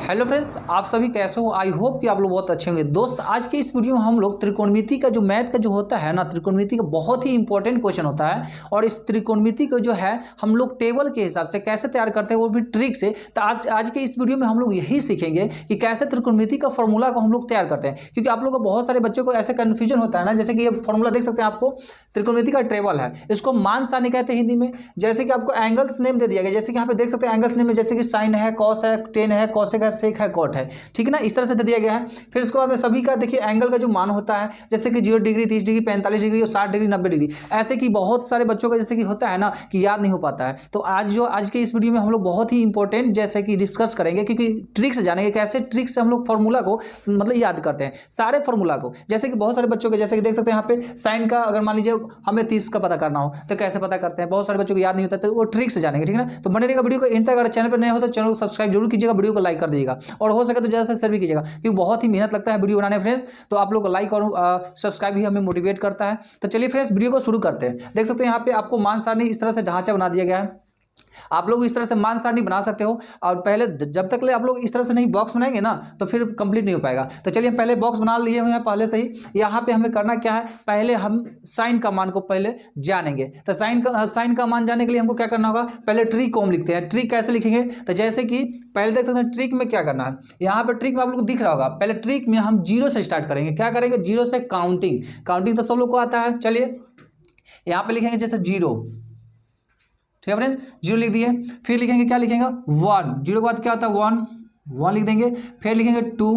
Hello friends, आप सभी कैसे हो। आई होप कि आप लोग बहुत अच्छे होंगे। दोस्त, आज के इस वीडियो में हम लोग त्रिकोणमिति का जो मैथ का जो होता है ना, त्रिकोणमिति का बहुत ही इंपॉर्टेंट क्वेश्चन होता है। और इस त्रिकोणमिति को जो है हम लोग टेबल के हिसाब से कैसे तैयार करते हैं, वो भी ट्रिक से। तो आज के इस वीडियो में हम लोग यही सीखेंगे कि कैसे त्रिकोणमिति का फॉर्मूला को हम लोग तैयार करते हैं। क्योंकि आप लोग को बहुत सारे बच्चों को ऐसे कन्फ्यूजन होता है ना, जैसे कि ये फॉर्मूला देख सकते हैं, आपको त्रिकोणमिति का टेबल है, इसको मान सारणी कहते हैं हिंदी में। जैसे कि आपको एंगल्स नेम दे दिया गया, जैसे कि यहाँ पे देख सकते हैं एंगल्स नेम में, जैसे कि साइन है, कॉस है, टेन है, कॉसेक है, सेक है, कॉट है, ठीक है ना, इस तरह से दे दिया गया है। फिर इसके बाद में सभी का देखिए एंगल का जो मान होता है, जैसे कि 0 डिग्री, 30 डिग्री, 45 डिग्री और 60 डिग्री, 90 डिग्री, ऐसे कि बहुत सारे बच्चों का जैसे कि होता है ना कि याद नहीं हो पाता है। तो आज के इस वीडियो में हम लोग बहुत ही इंपॉर्टेंट जैसे कि डिस्कस करेंगे, क्योंकि ट्रिक्स जानेंगे कैसे ट्रिक से हम लोग फॉर्मूला को मतलब याद करते हैं, सारे फॉर्मूला को। जैसे कि बहुत सारे बच्चों के जैसे कि देख सकते हैं यहाँ पे साइन का, अगर मान लीजिए हमें 30 का पता करना हो तो कैसे पता करते हैं, बहुत सारे बच्चों को याद नहीं होता, तो वो ट्रिक से जानेंगे, ठीक है ना। तो बने रहेगा वीडियो को इन तक। अगर चैनल पर नए हो तो चैनल को सब्सक्राइब जरूर कीजिएगा, वीडियो को लाइक कर दीजिएगा और हो सके तो ज़्यादा से शेयर भी कीजिएगा, क्योंकि बहुत ही मेहनत लगता है वीडियो बनाने फ्रेंड्स। तो आप लोग को लाइक और सब्सक्राइब भी हमें मोटिवेट करता है। तो चलिए फ्रेंड्स, वीडियो को शुरू करते हैं। देख सकते हैं यहाँ पे आपको मान सारणी इस तरह से ढांचा बना दिया गया है। आप लोग इस तरह से मान सारणी बना सकते हो, और पहले जब तक ले आप लोग इस तरह से नहीं बॉक्स बनाएंगे ना तो फिर कंप्लीट नहीं हो पाएगा। तो चलिए हम पहले बॉक्स बना लिए हुए हैं पहले से ही। यहाँ पे हमें करना क्या है, पहले हम साइन का मान को पहले जानेंगे। तो साइन का मान जानने के लिए हमको क्या करना होगा, पहले ट्रिक को हम लिखते हैं। ट्रिक कैसे लिखेंगे, तो जैसे कि पहले देख सकते हैं ट्रिक में क्या करना है। यहाँ पे ट्रिक में आप लोग को दिख रहा होगा, पहले ट्रिक में हम 0 से स्टार्ट करेंगे। क्या करेंगे, 0 से काउंटिंग तो सब लोग को आता है। चलिए यहाँ पे लिखेंगे जैसे 0, ठीक है फ्रेंड्स, 0 लिख दिए। फिर लिखेंगे, क्या लिखेंगे, 1, 0 के बाद क्या होता है 1 लिख देंगे। फिर लिखेंगे 2,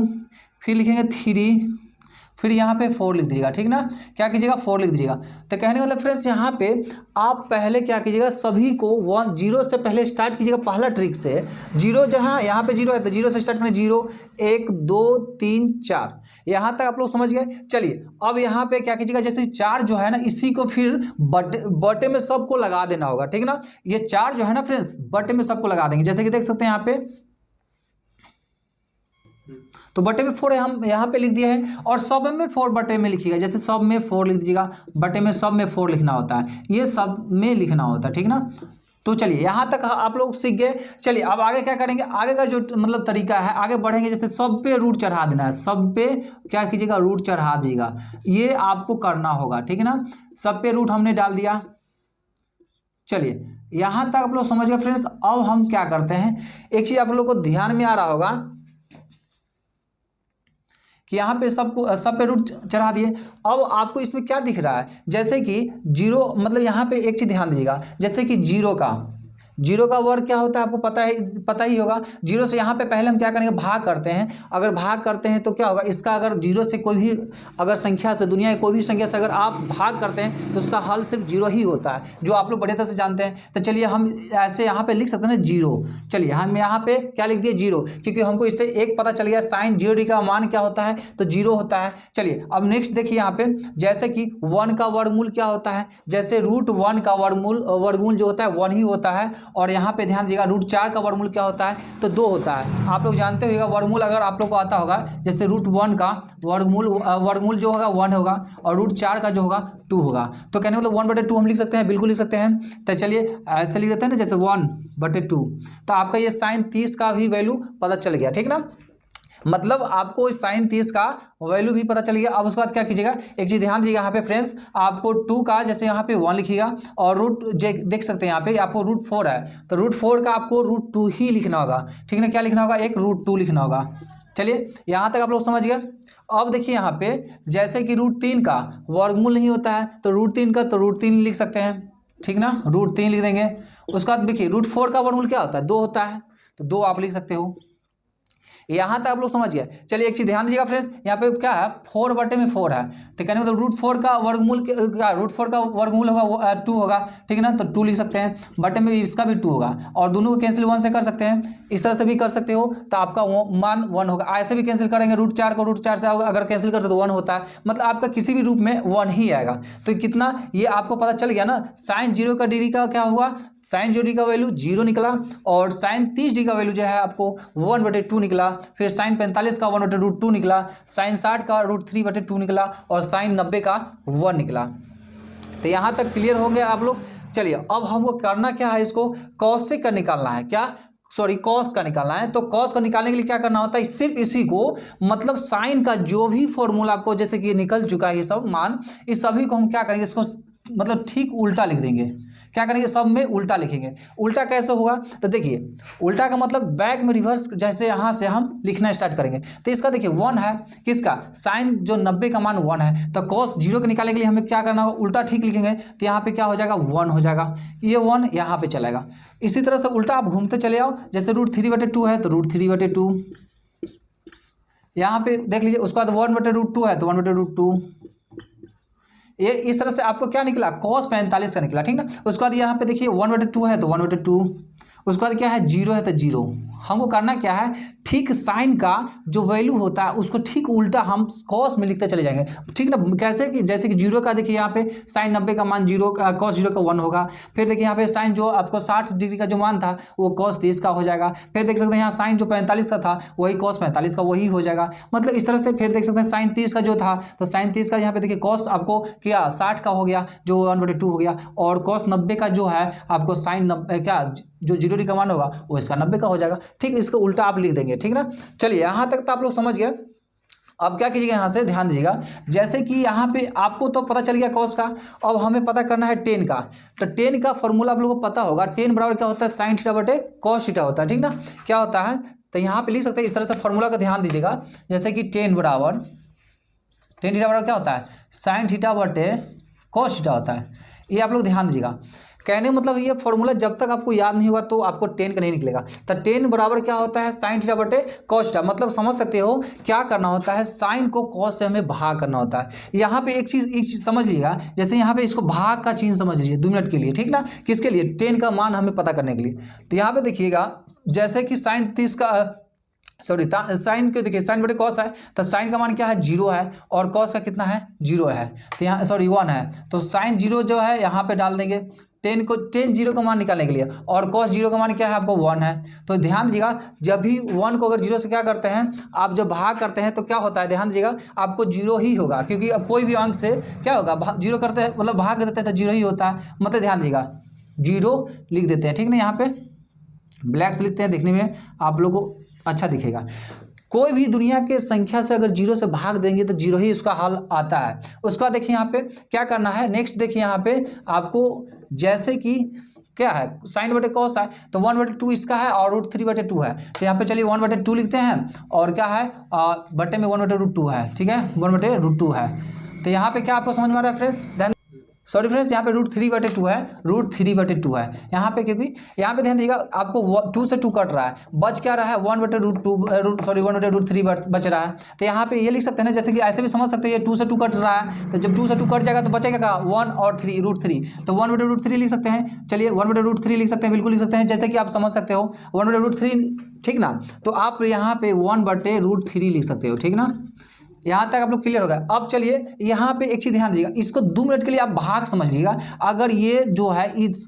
फिर लिखेंगे 3, फिर यहाँ पे 4 लिख दीजिएगा, ठीक ना। क्या कीजिएगा, 4 लिख दीजिएगा। तो कहने का मतलब फ्रेंड्स, यहाँ पे आप पहले क्या कीजिएगा, सभी को 0 से पहले स्टार्ट कीजिएगा। पहला ट्रिक से 0, जहाँ यहाँ पे 0 है तो 0 से स्टार्ट करें। 0 1 2 3 4, यहाँ तक आप लोग समझ गए। चलिए अब यहाँ पे क्या कीजिएगा, जैसे 4 जो है ना, इसी को फिर बटे में सबको लगा देना होगा, ठीक ना। ये 4 जो है ना फ्रेंड्स, बटे में सबको लगा देंगे। जैसे कि देख सकते हैं यहाँ पे, तो बटे में 4 हम यहाँ पे लिख दिया है, और सब में 4 बटे में लिखिएगा। जैसे सब में 4 लिख दीजिएगा, बटे में सब में 4 लिखना होता है, ये सब में लिखना होता है, ठीक ना। तो चलिए यहाँ तक आप लोग सीख गए। चलिए अब आगे क्या करेंगे, आगे का जो मतलब तरीका है, आगे बढ़ेंगे। जैसे सब पे रूट चढ़ा देना है, सब पे क्या कीजिएगा, रूट चढ़ा दीजिएगा, ये आपको करना होगा, ठीक है ना। सब पे रूट हमने डाल दिया। चलिए यहाँ तक आप लोग समझ गए फ्रेंड्स। अब हम क्या करते हैं, एक चीज आप लोग को ध्यान में आ रहा होगा कि यहाँ पे सब पे रूट चढ़ा दिए। अब आपको इसमें क्या दिख रहा है, जैसे कि 0, मतलब यहाँ पे एक चीज़ ध्यान दीजिएगा, जैसे कि 0 का वर्ग क्या होता है आपको पता ही होगा। 0 से यहाँ पे पहले हम क्या करेंगे, भाग करते हैं। अगर भाग करते हैं तो क्या होगा, इसका अगर 0 से कोई भी अगर संख्या से, दुनिया की कोई भी संख्या से अगर आप भाग करते हैं तो उसका हल सिर्फ 0 ही होता है, जो आप लोग बढ़िया तरह से जानते हैं। तो चलिए हम ऐसे यहाँ पे लिख सकते हैं 0। चलिए हम यहाँ पे क्या लिख दिए, 0, क्योंकि हमको इससे एक पता चल गया साइन 0 का मान क्या होता है, तो 0 होता है। चलिए अब नेक्स्ट देखिए यहाँ पे, जैसे कि 1 का वर्गमूल क्या होता है, जैसे √1 का वर्गमूल जो होता है 1 ही होता है। और यहाँ पे ध्यान दीजिएगा, √4 का वर्गमूल क्या होता है, तो 2 होता है। आप लोग जानते होगा वर्गमूल, अगर आप लोग को आता होगा, जैसे √1 का वर्गमूल जो होगा 1 होगा, और √4 का जो होगा 2 होगा। तो कहने मतलब 1/2 हम लिख सकते हैं, बिल्कुल लिख सकते हैं। तो चलिए ऐसे लिख देते हैं ना, जैसे 1/2। तो आपका ये साइन 30 का भी वैल्यू पता चल गया, ठीक ना। मतलब आपको साइन 30 का वैल्यू भी पता चल गया। अब उसके बाद क्या कीजिएगा, एक चीज़ ध्यान दीजिएगा यहाँ पे फ्रेंड्स, आपको 2 का जैसे यहाँ पे 1 लिखिएगा, और देख सकते हैं यहाँ पे आपको √4 है, तो √4 का आपको √2 ही लिखना होगा, ठीक है। क्या लिखना होगा, एक √2 लिखना होगा। चलिए यहाँ तक आप लोग समझ गए। अब देखिए यहाँ पे, जैसे कि √3 का वर्गमूल नहीं होता है, तो √3 का तो √3 लिख सकते हैं, ठीक ना, √3 लिख देंगे। उसके बाद देखिए √4 का वर्गमूल क्या होता है, 2 होता है, तो 2 आप लिख सकते हो। यहाँ तक आप लोग समझ गए। चलिए एक चीज ध्यान दीजिएगा फ्रेंड्स, यहाँ पे क्या है, 4/4 है, तो कहने मतलब √4 का वर्गमूल क्या, √4 का वर्गमूल होगा 2 होगा, ठीक है ना। तो 2 लिख सकते हैं, बटे में भी इसका भी 2 होगा, और दोनों को कैंसिल 1 से कर सकते हैं, इस तरह से भी कर सकते हो, तो आपका मान 1 होगा। ऐसे भी कैंसिल करेंगे, √4 को √4 से अगर कैंसिल करते तो 1 होता है, मतलब आपका किसी भी रूप में 1 ही आएगा। तो कितना, ये आपको पता चल गया ना। साइन 0 का डिग्री का क्या हुआ, साइन 0 का वैल्यू 0 निकला, और साइन 30 डिग्री का वैल्यू जो है आपको 1/2 निकला। फिर साइन 45 का 1/√2 निकला, साइन 60 का √3/2 निकला, और साइन 90 का 1 निकला। तो यहाँ तक क्लियर हो गया आप लोग। चलिए अब हमको करना क्या है, इसको कॉसेक का निकालना है। क्या, सॉरी कॉस का निकालना है, तो कॉस का निकालने के लिए क्या करना होता है, सिर्फ इसी को मतलब साइन का जो भी फॉर्मूला आपको जैसे कि निकल चुका है ये सब मान, इस सभी को हम क्या करेंगे, इसको मतलब ठीक उल्टा लिख देंगे। क्या करेंगे, सब में उल्टा लिखेंगे। उल्टा कैसे होगा, तो देखिए उल्टा का मतलब बैक में रिवर्स, जैसे यहाँ से हम लिखना स्टार्ट करेंगे। तो इसका देखिए 1 है, किसका, साइन जो 90 का मान 1 है, तो कॉस 0 के निकालने के लिए हमें क्या करना होगा, उल्टा ठीक लिखेंगे। तो यहाँ पे क्या हो जाएगा, 1 हो जाएगा, ये 1 यहाँ पे चलेगा। इसी तरह से उल्टा आप घूमते चले आओ, जैसे √3/2 है तो √3/2 यहाँ पे देख लीजिए। उसके बाद 1/√2 है तो 1/√2। ये इस तरह से आपको क्या निकला, cos 45 का निकला, ठीक ना। उसके बाद यहाँ पे देखिए 1/2 है तो 1/2, उसके बाद क्या है 0 है तो 0। हमको करना क्या है, ठीक साइन का जो वैल्यू होता है उसको ठीक उल्टा हम कॉस में लिखते चले जाएंगे, ठीक ना। कैसे कि जैसे कि 0 का देखिए यहाँ पे साइन 90 का मान 0, cos 0 का 1 होगा। फिर देखिए यहाँ पे साइन जो आपको 60 डिग्री का जो मान था वो cos 30 का हो जाएगा। फिर देख सकते हैं यहाँ साइन जो 45 का था वही cos 45 का वही हो जाएगा, मतलब इस तरह से। फिर देख सकते हैं साइन 30 का जो था तो साइन 30 का यहाँ पे देखिए cos आपको क्या 60 का हो गया जो 1/2 हो गया, और cos 90 का जो है आपको साइन 90 क्या जो 0 का मान होगा वो इसका 90 का हो जाएगा, ठीक। इसको उल्टा आप लिख देंगे, ठीक ना। चलिए यहाँ तक तो आप लोग समझ गए। अब क्या कीजिएगा, यहाँ से ध्यान दीजिएगा, जैसे कि यहाँ पे आपको तो पता चल गया कॉस का, अब हमें पता करना है टेन का। तो टेन का फॉर्मूला आप लोगों को पता होगा, टेन बराबर क्या होता है, साइन थीटा बटे कॉस थीटा होता है, ठीक ना। क्या होता है, तो यहाँ पे लिख सकते हैं इस तरह से फॉर्मूला का ध्यान दीजिएगा, जैसे कि टेन थीटा बराबर क्या होता है, साइन थीटा बटे कॉस थीटा होता है। ये आप लोग ध्यान दीजिएगा। कहने मतलब ये फॉर्मूला जब तक आपको याद नहीं होगा तो आपको टेन का नहीं निकलेगा। तो टेन बराबर क्या होता है, साइन थीटा बटे कॉस थीटा, मतलब समझ सकते हो क्या करना होता है, साइन को कॉस से हमें भाग करना होता है। यहाँ पे एक चीज़ समझ लीजिएगा, जैसे यहाँ पे इसको भाग का चिन्ह समझ लीजिए 2 मिनट के लिए, ठीक ना। किसके लिए, टेन का मान हमें पता करने के लिए। तो यहाँ पे देखिएगा जैसे कि साइन 30 का सॉरी साइन के देखिए साइन बटे कॉस है, तो साइन का मान क्या है 0 है, और कॉस का कितना है 0 है, तो यहाँ सॉरी 1 है, तो साइन 0 जो है यहाँ पे डाल देंगे। टेन 0 का मान निकालने के लिए, और कॉस 0 का मान क्या है आपको 1 है। तो ध्यान दीजिएगा, जब भी 1 को अगर 0 से क्या करते हैं आप जब भाग करते हैं तो क्या होता है, ध्यान दीजिएगा आपको 0 ही होगा, क्योंकि अब कोई भी अंक से क्या होगा 0 करते हैं मतलब भाग देते हैं तो 0 ही होता है, मतलब ध्यान दीजिएगा 0 लिख देते हैं, ठीक ना। यहाँ पे ब्लैक से लिखते हैं, देखने में आप लोगों को अच्छा दिखेगा। कोई भी दुनिया के संख्या से अगर 0 से भाग देंगे तो 0 ही उसका हल आता है। उसके बाद देखिए यहाँ पे क्या करना है, नेक्स्ट देखिए यहाँ पे आपको जैसे कि क्या है साइन बटे कॉस है, तो 1/2 इसका है और √3/2 है, तो यहाँ पे चलिए 1/2 लिखते हैं, और क्या है बटे में 1/√2 है, ठीक है 1/√2 है। तो यहाँ पे क्या आपको समझ में आ रहा है फ्रेंड्स, सॉरी फ्रेंड्स यहाँ पे √3/2 है, √3/2 है यहाँ पे, क्योंकि यहाँ पे ध्यान दीजिएगा आपको 2 से 2 कट रहा है, बच क्या रहा है 1/√2 सॉरी 1/√3 बच रहा है। तो यहाँ पे ये लिख सकते हैं ना, जैसे कि ऐसे भी समझ सकते हैं, ये 2 से 2 कट रहा है, तो जब 2 से 2 कट जाएगा तो बचेगा क्या 1 और 3 √3, तो 1/√3 लिख सकते हैं। चलिए 1/√3 लिख सकते हैं, बिल्कुल लिख सकते हैं, जैसे कि आप समझ सकते हो 1/√3, ठीक ना। तो आप यहाँ पे 1/√3 लिख सकते हो, ठीक ना। यहाँ तक आप लोग क्लियर हो गया। अब चलिए यहाँ पे एक चीज़ ध्यान दीजिएगा, इसको 2 मिनट के लिए आप भाग समझ लीजिएगा। अगर ये जो है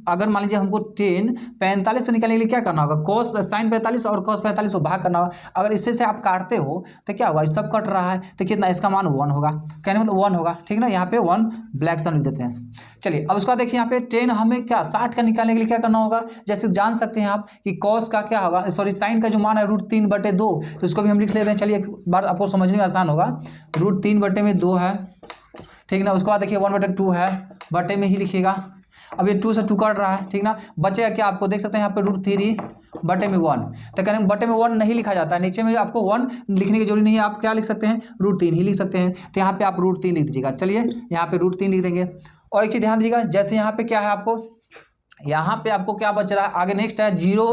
अगर मान लीजिए हमको 10 45 से निकालने के लिए क्या करना होगा, कॉस साइन 45 और कॉस 45 को भाग करना होगा। अगर इससे से आप काटते हो तो क्या होगा, सब कट रहा है तो कितना, इसका मान 1 होगा, कहने मतलब 1 होगा, ठीक ना। यहाँ पे 1 ब्लैक सन लिख देते हैं। चलिए अब उसका देखिए यहाँ पे 10 हमें क्या 60 का निकालने के लिए क्या करना होगा, जैसे जान सकते हैं आप कि कॉस का क्या होगा, सॉरी साइन का जो मान है √3/2, तो इसको भी हम लिख लेते हैं। चलिए एक बार आपको समझने में आसान होगा, √3/2 है, ठीक ना। उसके बाद देखिए 1/2 है, बटे में ही लिखिएगा। अब ये 2 से 2 काट रहा है, ठीक ना। बचेगा क्या, आपको देख सकते हैं यहाँ पे √3/1, तो कहने बटे में 1 नहीं लिखा जाता है, नीचे में आपको 1 लिखने की जरूरत नहीं है, आप क्या लिख सकते हैं √3 ही लिख सकते हैं। तो यहाँ पे आप √3 लिख दीजिएगा। चलिए यहाँ पे √3 लिख देंगे। और एक चीज़ ध्यान दीजिएगा, जैसे यहाँ पे क्या है आपको, यहाँ पे आपको क्या बच रहा है, आगे नेक्स्ट है 0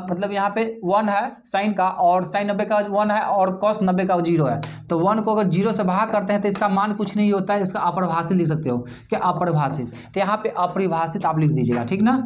मतलब यहाँ पे 1 है साइन का, और साइन 90 का 1 है, और कॉस 90 का 0 है। तो 1 को अगर 0 से भाग करते हैं तो इसका मान कुछ नहीं होता है, इसका अपरिभाषित लिख सकते हो। क्या अपरिभाषित, तो यहाँ पे अपरिभाषित आप लिख दीजिएगा, ठीक ना।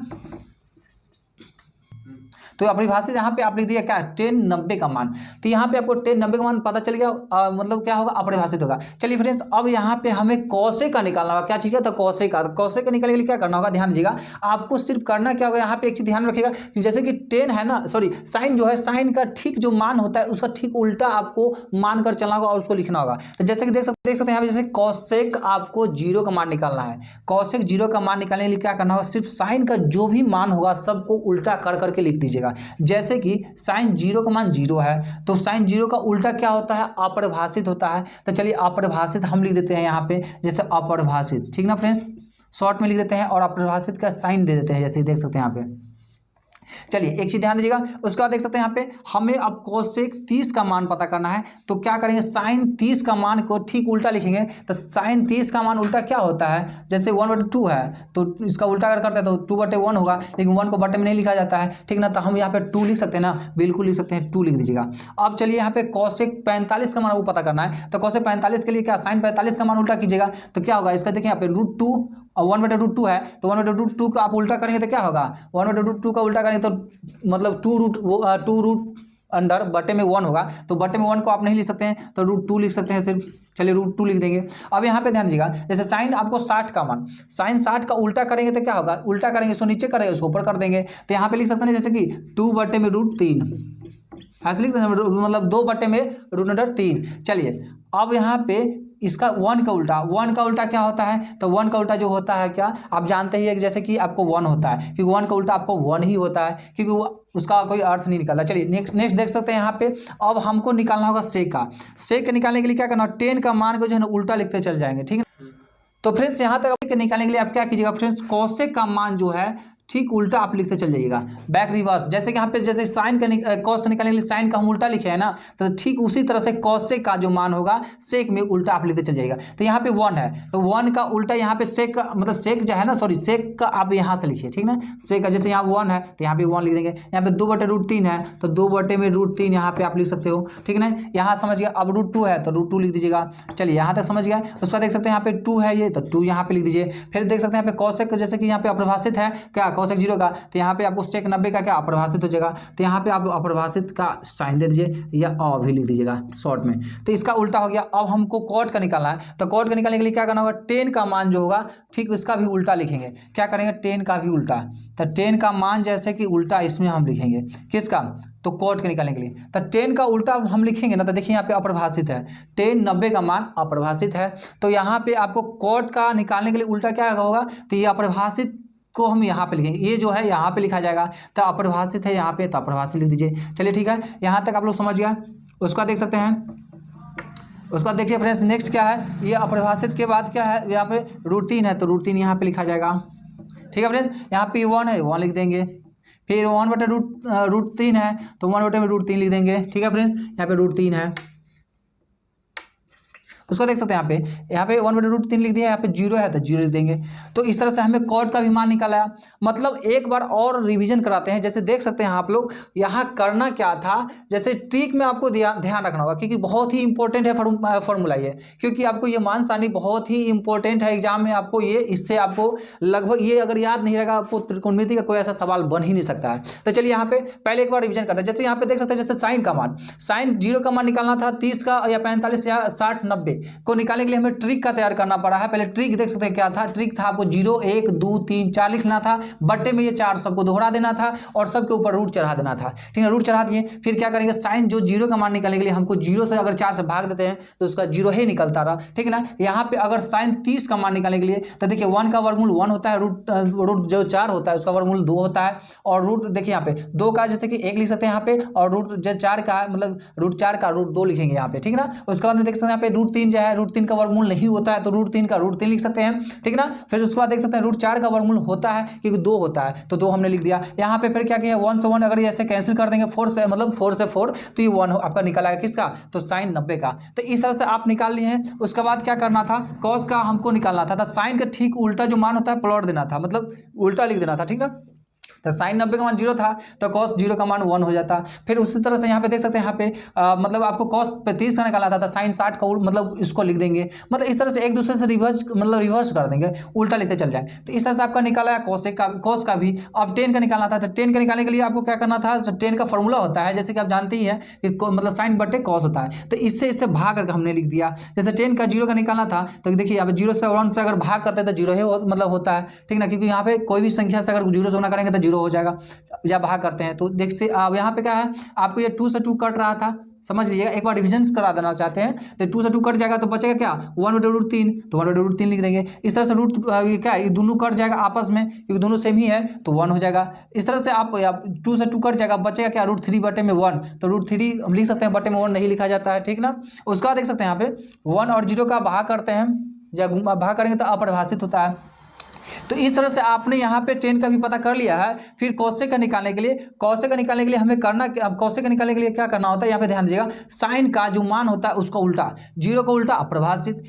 तो अपरिभाषित यहाँ पे आप लिख दिया क्या 10 90 का मान, तो यहाँ पे आपको 10 90 का मान पता चल गया, मतलब क्या होगा अपरिभाषित होगा। चलिए फ्रेंड्स अब यहाँ पे हमें कॉसे का निकालना होगा, क्या चीज़ का, तो कॉसे का निकालने के लिए क्या करना होगा, ध्यान दीजिएगा आपको सिर्फ करना क्या होगा, यहाँ पे एक चीज़ ध्यान रखिएगा कि जैसे कि 10 है ना, सॉरी साइन जो है, साइन का ठीक जो मान होता है उसका ठीक उल्टा आपको मान कर चलना होगा और उसको लिखना होगा। तो जैसे कि देख सकते हैं यहाँ पे, जैसे कॉसेक आपको 0 का मान निकालना है, कॉसेक 0 का मान निकालने के लिए क्या करना होगा, सिर्फ साइन का जो भी मान होगा सबको उल्टा कर करके लिख दीजिएगा। लीजिएगा। जैसे कि साइन जीरो का मान जीरो है तो साइन जीरो का उल्टा क्या होता है, अपरिभाषित होता है। तो चलिए अपरिभाषित हम लिख देते हैं यहाँ पे, जैसे अपरिभाषित, ठीक ना फ्रेंड्स, शॉर्ट में लिख देते हैं और अपरिभाषित का साइन दे देते हैं, जैसे देख सकते हैं यहाँ पे। चलिए एक चीज ध्यान दीजिएगा, उसके बाद देख सकते हैं यहाँ पे हमें अब कोसेक 30 का मान पता करना है। तो क्या करेंगे, साइन 30 का मान को ठीक उल्टा लिखेंगे। तो साइन 30 का मान उल्टा क्या होता है, जैसे 1/2 है तो इसका उल्टा अगर करते हैं तो 2/1 होगा, लेकिन 1 को बटे में नहीं लिखा जाता है, ठीक ना। तो हम यहाँ पे 2 लिख सकते हैं ना, बिल्कुल लिख सकते हैं, 2 लिख दीजिएगा। अब चलिए यहाँ पे कोसेक 45 का मान वो पता करना है। तो कोसेक 45 के लिए क्या, साइन 45 का मान उल्टा कीजिएगा। तो क्या होगा, इसका देखिए यहाँ पे √2 और 1/√2 है, तो 1/√2 का आप उल्टा करेंगे तो क्या होगा, 1/√2 का उल्टा करेंगे तो मतलब 2 रूट अंडर बटे में 1 होगा। तो बटे में 1 को आप नहीं लिख सकते हैं तो √2 लिख सकते हैं सिर्फ। चलिए √2 लिख देंगे। अब यहाँ पे ध्यान दीजिएगा, जैसे साइन आपको 60 का मान, साइन 60 का उल्टा करेंगे तो क्या होगा, उल्टा करेंगे इसको नीचे करेंगे उसको ऊपर कर देंगे। तो यहाँ पे लिख सकते हैं जैसे कि 2/√3, ऐसे लिख देंगे, मतलब 2/√3। चलिए अब यहाँ पे इसका 1 का उल्टा क्या होता है, तो 1 का उल्टा जो होता है क्या, आप जानते ही है कि जैसे कि आपको 1 होता है, क्योंकि 1 का उल्टा आपको 1 ही होता है, क्योंकि उसका कोई अर्थ नहीं निकलता। चलिए नेक्स्ट देख सकते हैं यहाँ पे। अब हमको निकालना होगा सेक का। सेक के निकालने के लिए क्या करना, 10 का मान को जो है ना उल्टा लिखते चल जाएंगे, ठीक है। तो फ्रेंड्स यहाँ तक निकालने के लिए आप क्या कीजिएगा फ्रेंड्स, कोसेक का मान जो है ठीक उल्टा आप लिखते चल जाइएगा, बैक रिवर्स। जैसे कि यहाँ पे जैसे साइन का कॉस से निकालने के लिए साइन का हम उल्टा लिखे हैं ना, तो ठीक उसी तरह से कोसेक का जो मान होगा सेक में उल्टा आप लिखते चल जाइएगा। तो यहाँ पे 1 है तो 1 का उल्टा यहाँ पे सेक का, मतलब सेक जो है ना, सॉरी सेक का आप यहाँ से लिखिए, ठीक ना। सेक का जैसे यहाँ 1 है तो यहाँ पे 1 लिख देंगे। यहाँ पे 2/√3 है तो 2/√3 यहाँ पे आप लिख सकते हो, ठीक ना। यहाँ समझ गया। अब √2 है तो √2 लिख दीजिएगा। चलिए यहाँ तक समझ गया। उसका देख सकते हैं यहाँ पे 2 है ये, तो 2 यहाँ पे लिख दीजिए। फिर देख सकते हैं यहाँ पे कोसेक जैसे कि यहाँ पे अपरिभाषित है क्या, कोसेक 0 का, तो यहाँ पे आपको सेक 90 का क्या अपरिभाषित हो जाएगा। तो यहाँ पे आप अपरिभाषित का साइन दे दीजिए या अ भी लिख दीजिएगा शॉर्ट में। तो इसका उल्टा हो गया। अब हमको कॉट का निकालना है। तो कॉट का निकालने के लिए क्या करना होगा, 10 का मान जो होगा ठीक उसका भी उल्टा लिखेंगे। क्या करेंगे, 10 का भी उल्टा। तो 10 का मान जैसे कि उल्टा इसमें हम लिखेंगे, किसका, तो कॉट के निकालने के लिए। तो 10 का उल्टा हम लिखेंगे ना, तो देखिए यहाँ पे अपरिभाषित है, 10 90 का मान अपरिभाषित है। तो यहाँ पे आपको कॉट का निकालने के लिए उल्टा क्या होगा, तो ये अपरिभाषित को हम यहाँ पे लिखेंगे, ये जो है यहाँ पे लिखा जाएगा। तो अपरिभाषित है यहाँ पे, तो अपरिभाषित लिख दीजिए। चलिए ठीक है, यहाँ तक आप लोग समझ गया। उसका देख सकते हैं, उसका देखिए फ्रेंड्स नेक्स्ट क्या है, ये अपरिभाषित के बाद क्या है, यहाँ पे √3 है तो √3 यहाँ पे लिखा जाएगा, ठीक है फ्रेंड्स। यहाँ पे 1 है 1 लिख देंगे। फिर 1/√3 है तो 1/√3 लिख देंगे, ठीक है फ्रेंड्स। यहाँ पे √3 है, उसको देख सकते हैं यहाँ पे 1/√3 लिख दिया। यहाँ पे 0 है तो 0 लिख देंगे। तो इस तरह से हमें कॉट का भी मान निकाला। मतलब एक बार और रिवीजन कराते हैं। जैसे देख सकते हैं आप लोग यहाँ करना क्या था, जैसे ट्रिक में आपको ध्यान रखना होगा, क्योंकि बहुत ही इंपॉर्टेंट है फॉर्मूला ये, क्योंकि आपको ये मान सारणी बहुत ही इंपॉर्टेंट है एग्जाम में। आपको ये इससे आपको लगभग ये अगर याद नहीं रहेगा, आपको त्रिकोणमिति का कोई ऐसा सवाल बन ही नहीं सकता है। तो चलिए यहाँ पे पहले एक बार रिविजन करते हैं। जैसे यहाँ पे देख सकते हैं, जैसे साइन का मान, साइन 0 का मान निकालना था, 30 का या 45 या 60 90 को निकालने के लिए हमें ट्रिक का तैयार करना पड़ा है। पहले ट्रिक देख सकते हैं क्या था, ट्रिक था आपको 0 1 2 3 4 लिखना था, बट्टे में ये 4 सबको दोहरा देना था और सबके ऊपर रूट चढ़ा देना था, ठीक है। रूट चढ़ा दिए, फिर क्या करेंगे, साइन जो 0 का मान निकालने के लिए हमको 0 से अगर 4 से भाग देते हैं तो उसका 0 ही निकलता रहा, ठीक है ना। यहाँ पे अगर साइन 30 का मान निकालने के लिए तो देखिए 1 का वर्गमूल 1 होता है, रूट जो 4 होता है उसका वर्गमूल 2 होता है, और रूट देखिए यहाँ पे 2 का जैसे कि 1 लिख सकते हैं यहाँ पे, और रूट जो 4 का है मतलब रूट 4 का रूट 2 लिखेंगे यहाँ पे, ठीक है ना। उसके बाद में देख सकते हैं यहाँ पे रूट 3 जो है, रूट 3 का वर्गमूल नहीं होता है तो रूट 3 का रूट 3 लिख सकते हैं, ठीक है ना। फिर उसके बाद देख सकते हैं रूट 4 का वर्गमूल होता है क्योंकि 2 होता है तो 2 हमने लिख दिया यहाँ पे। फिर क्या किया, 1 से 1 अगर ऐसे कैंसिल कर देंगे, 4 से मतलब 4 से 4 तो ये 1 आपका निकल आएगा, किसका, तो साइन 90 का। तो इस तरह से आप निकाल लिए हैं। उसके बाद क्या करना था, कॉस का हमको निकालना था। साइन का ठीक उल्टा जो मान होता है प्लॉट देना था, मतलब उल्टा लिख देना था, ठीक ना। तो साइन 90 का मान 0 था तो कॉस 0 का मान 1 हो जाता। फिर उसी तरह से यहाँ पे देख सकते हैं, यहाँ पे मतलब आपको कॉस 30 का निकालना था, साइन 60 का मतलब इसको लिख देंगे। मतलब इस तरह से एक दूसरे से रिवर्स कर देंगे, उल्टा लिखते चल जाएंगे। तो इस तरह से आपका निकाला है कॉस का भी। अब 10 का निकालना था, तो 10 का निकालने के लिए आपको क्या करना था, 10 का फॉर्मूला होता है जैसे कि आप जानते ही हैं कि मतलब साइन बटे कॉस होता है। तो इससे भाग करके हमने लिख दिया। जैसे 10 का 0 का निकालना था तो देखिए यहाँ पे 0 से 1 से अगर भाग करते हैं तो 0 ही मतलब होता है, ठीक ना, क्योंकि यहाँ पे कोई भी संख्या से अगर 0 से गुणा करेंगे तो 0 हो जाएगा या भाग करते हैं। तो देखिए अब यहाँ पे क्या है, आपको ये 2 से 2 कट रहा था, समझ लीजिएगा, एक बार रिविजन करा देना चाहते हैं तो 2 से 2 कट जाएगा तो बचेगा क्या 1/√3, तो 1/√3 लिख देंगे। इस तरह से रूट क्या ये दोनों कट जाएगा आपस में क्योंकि दोनों सेम ही है तो 1 हो जाएगा। इस तरह से आप 2 से 2 कट जाएगा, बचेगा क्या √3/1, तो √3 हम लिख सकते हैं, बटे में 1 नहीं लिखा जाता है, ठीक ना। उसका देख सकते हैं यहाँ पे 1 और 0 का भाग करते हैं या भाग करेंगे तो अपरिभाषित होता है। तो इस तरह से आपने यहाँ पे 10 का भी पता कर लिया है। फिर कौशिक का निकालने के लिए हमें करना, कौशिक का निकालने के लिए क्या करना होता है, यहाँ पे ध्यान दीजिएगा, साइन का जो मान होता है उसका उल्टा, 0 का उल्टा अपरिभाषित।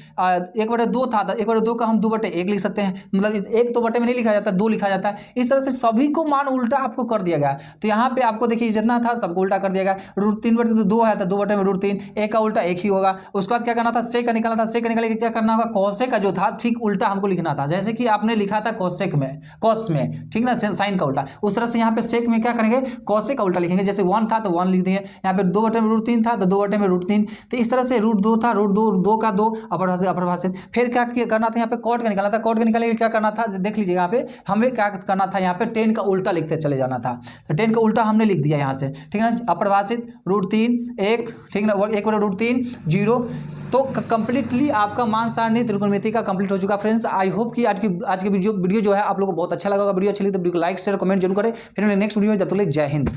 1/2 था, 1/2 का हम 2/1 लिख सकते हैं, मतलब 1 तो बटे में नहीं लिखा जाता, 2 लिखा जाता है। इस तरह से सभी को मान उल्टा आपको कर दिया गया। तो यहाँ पे आपको देखिए जितना था सबको उल्टा कर दिया गया। √3/2 है तो 2/√3, 1 का उल्टा 1 ही होगा। उसके बाद क्या करना था, सेक का निकालना था, सेक का निकालने के क्या करना होगा, कौशिक का जो था ठीक उल्टा हमको लिखना था, जैसे कि आपने लिखा था कौशिक में, कॉस में, ठीक ना, साइन का उल्टा। उस तरह से यहाँ पे सेक में क्या करेंगे, कौशिक का उल्टा लिखेंगे, जैसे 1 था तो 1 लिख दिए, यहाँ पे 2/√3 था तो 2/√3। तो इस तरह से √2 था, √2 का 2 अपरिभाषित। फिर क्या करना था, यहाँ पे कॉट का निकालना था, कॉट का निकालने के लिए क्या करना था, देख लीजिए यहाँ पे हमें क्या करना था, यहाँ पे 10 का उल्टा लिखते चले जाना था। तो 10 का उल्टा हमने लिख दिया यहाँ से, ठीक है ना, अपरिभाषित √3 1, ठीक ना, 1/√3 0। तो कंप्लीटली आपका मान सारणी त्रिकोणमिति का कंप्लीट हो चुका। फ्रेंड्स आई होप कि आज की वीडियो जो है आप लोगों को बहुत अच्छा लगा होगा। वीडियो अच्छी लगी तो वीडियो को लाइक शेयर कमेंट जरूर करें। फिर नेक्स्ट वीडियो में जब तक जय हिंद।